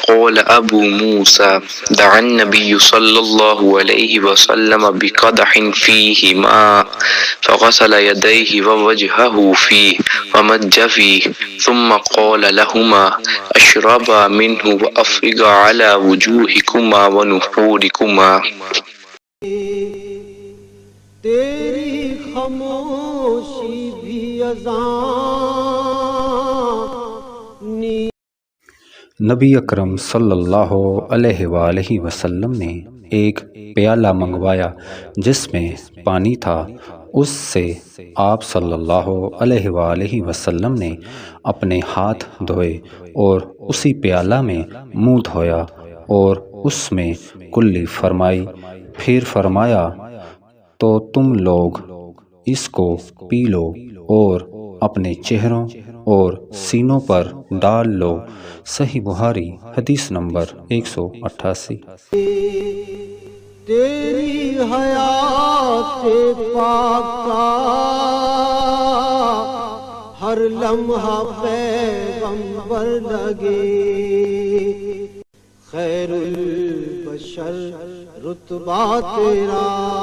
قال أبو موسى دعا النبي صلى الله عليه وسلم بقدح فيه ماء فغسل يديه ووجهه فيه ومج فيه ثم قال لهما اشربا منه وأفرغا على وجوهكما ونحوركما. تیری خاموشی بھی اذان. نبی اکرم صلی اللہ علیہ وآلہ وسلم نے ایک پیالہ منگوایا جس میں پانی تھا۔ اس سے آپ صلی اللہ علیہ وآلہ وسلم نے اپنے ہاتھ دھوئے اور اسی پیالہ میں منہ دھویا اور اس میں کلی فرمائی۔ پھر فرمایا تو تم لوگ اس کو پی لو اور اپنے چہروں اور سینوں پر ڈال لو۔ صحیح بخاری حدیث نمبر 188۔ تیری حیات پاک کا ہر لمحہ پیغمبر لگے، خیر البشر رتبہ تیرا۔